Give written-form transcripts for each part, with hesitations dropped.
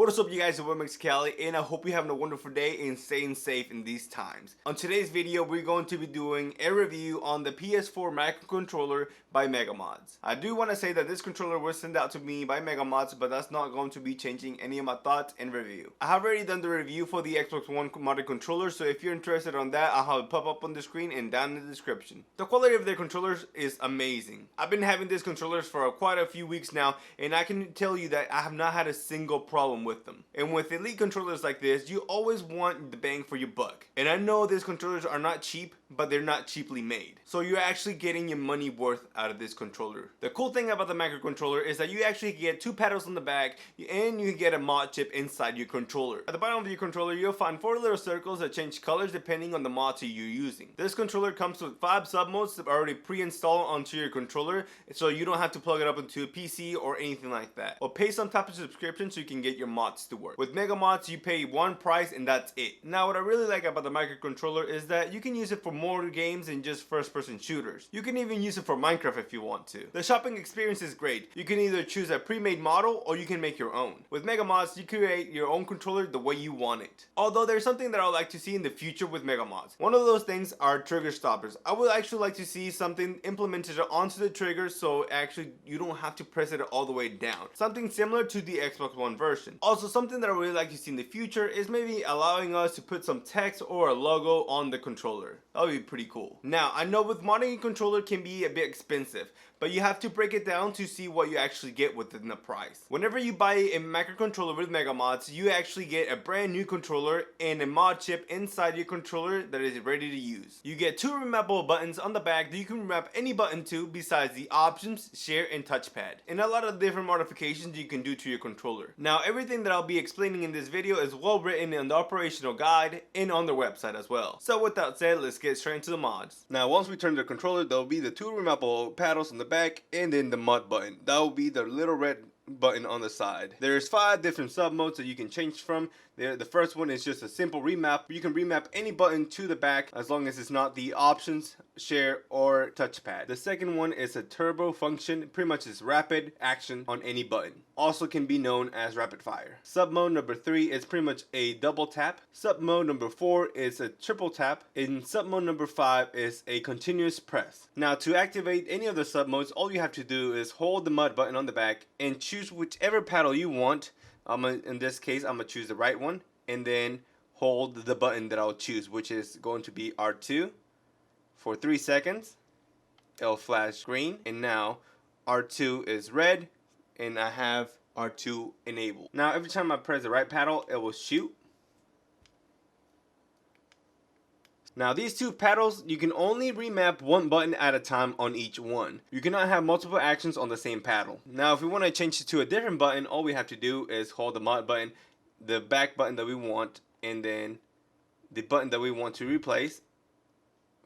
What is up, you guys? It's your boy MexzcaliGaming, and I hope you're having a wonderful day and staying safe in these times. On today's video, we're going to be doing a review on the PS4 Macro controller by MegaModz. I do want to say that this controller was sent out to me by MegaModz, but that's not going to be changing any of my thoughts and review. I have already done the review for the Xbox One modded controller, so if you're interested on that, I'll have it pop up on the screen and down in the description. The quality of their controllers is amazing. I've been having these controllers for quite a few weeks now, and I can tell you that I have not had a single problem with them. And with elite controllers like this, you always want the bang for your buck. And I know these controllers are not cheap, but they're not cheaply made. So you're actually getting your money worth out of this controller. The cool thing about the Macro controller is that you actually get two paddles on the back, and you get a mod chip inside your controller. At the bottom of your controller, you'll find 4 little circles that change colors depending on the mod you're using. This controller comes with 5 sub modes that are already pre-installed onto your controller, so you don't have to plug it up into a PC or anything like that. Or pay some type of subscription so you can get your mods to work. With MegaModz, you pay one price and that's it. Now, what I really like about the Macro controller is that you can use it for more games than just first-person shooters. You can even use it for Minecraft if you want to. The shopping experience is great. You can either choose a pre-made model or you can make your own. With MegaModz, you create your own controller the way you want it. Although there's something that I would like to see in the future with MegaModz. One of those things are trigger stoppers. I would actually like to see something implemented onto the trigger so actually you don't have to press it all the way down. Something similar to the Xbox One version. Also, something that I really like to see in the future is maybe allowing us to put some text or a logo on the controller. That would be pretty cool. Now, I know with modding a controller can be a bit expensive, but you have to break it down to see what you actually get within the price. Whenever you buy a Macro controller with MegaModz, you actually get a brand new controller and a mod chip inside your controller that is ready to use. You get 2 remappable buttons on the back that you can remap any button to besides the options, share, and touchpad, and a lot of different modifications you can do to your controller. Now, everything that I'll be explaining in this video is well written in the operational guide and on their website as well. So with that said, let's get straight into the mods. Now, once we turn the controller, there'll be the 2 remappable paddles on the back and then the mod button. That will be the little red button on the side. There's 5 different sub modes that you can change from. The first one is just a simple remap. You can remap any button to the back as long as it's not the options, share, or touchpad. The second one is a turbo function. Pretty much is rapid action on any button. Also can be known as rapid fire. Sub mode number 3 is pretty much a double tap. Sub mode number 4 is a triple tap. And sub mode number 5 is a continuous press. Now, to activate any of the sub modes, all you have to do is hold the mod button on the back and choose whichever paddle you want. In this case, I'm going to choose the right one and then hold the button that I'll choose, which is going to be R2 for 3 seconds. It'll flash green, and now R2 is red and I have R2 enabled. Now, every time I press the right paddle, it will shoot. Now, these 2 paddles, you can only remap one button at a time on each one. You cannot have multiple actions on the same paddle. Now, if we want to change it to a different button, all we have to do is hold the mod button, the back button that we want, and then the button that we want to replace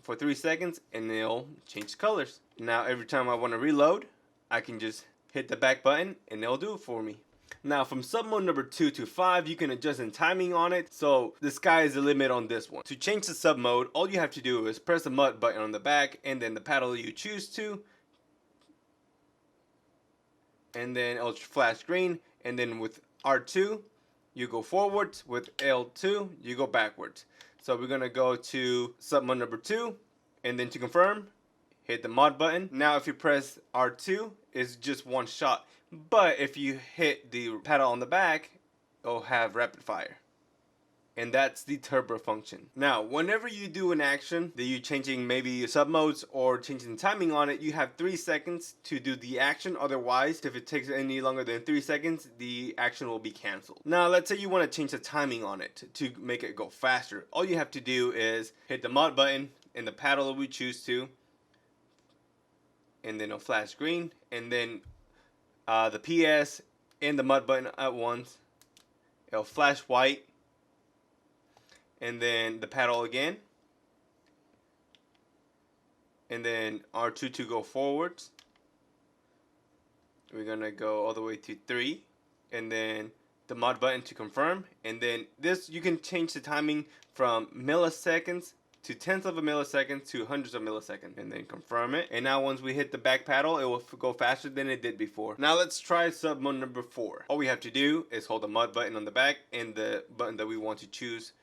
for 3 seconds, and it'll change colors. Now, every time I want to reload, I can just hit the back button and it'll do it for me. Now, from sub mode number 2 to 5, you can adjust the timing on it, so the sky is the limit on this one. To change the sub mode, all you have to do is press the mod button on the back and then the paddle you choose to, and then it'll flash green. And then with R2, you go forwards. With L2, you go backwards. So we're gonna go to sub mode number 2, and then to confirm, hit the mod button. Now, if you press R2, it's just one shot. But if you hit the paddle on the back, it'll have rapid fire. And that's the turbo function. Now, whenever you do an action that you're changing maybe sub modes or changing timing on it, you have 3 seconds to do the action. Otherwise, if it takes any longer than 3 seconds, the action will be canceled. Now, let's say you want to change the timing on it to make it go faster. All you have to do is hit the mod button and the paddle that we choose to, and then it'll flash green, and then the PS and the mod button at once. It'll flash white, and then the paddle again, and then R2 to go forwards. We're gonna go all the way to 3, and then the mod button to confirm. And then this, you can change the timing from milliseconds to tenths of a millisecond to hundreds of milliseconds, and then confirm it. And now once we hit the back paddle, it will go faster than it did before. Now let's try sub mode number 4. All we have to do is hold the mod button on the back and the button that we want to choose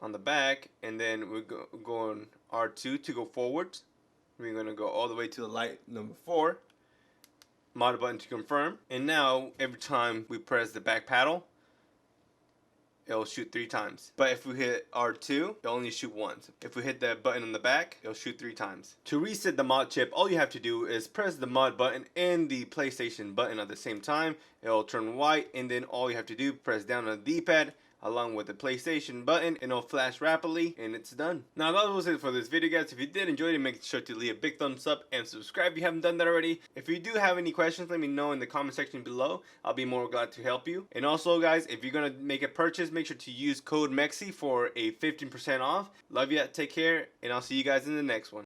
on the back, and then we're going R2 to go forwards. We're going to go all the way to the light number 4. Mod button to confirm. And now every time we press the back paddle, it'll shoot 3 times. But if we hit R2, it'll only shoot once. If we hit that button on the back, it'll shoot 3 times. To reset the mod chip, all you have to do is press the mod button and the PlayStation button at the same time. It'll turn white, and then all you have to do, press down on the D-pad along with the PlayStation button, and it'll flash rapidly, and it's done. Now that was it for this video, guys. If you did enjoy it, make sure to leave a big thumbs up and subscribe if you haven't done that already. If you do have any questions, let me know in the comment section below. I'll be more glad to help you. And also, guys, if you're gonna make a purchase, make sure to use code MEXZI for a 15% off. Love ya, take care, and I'll see you guys in the next one.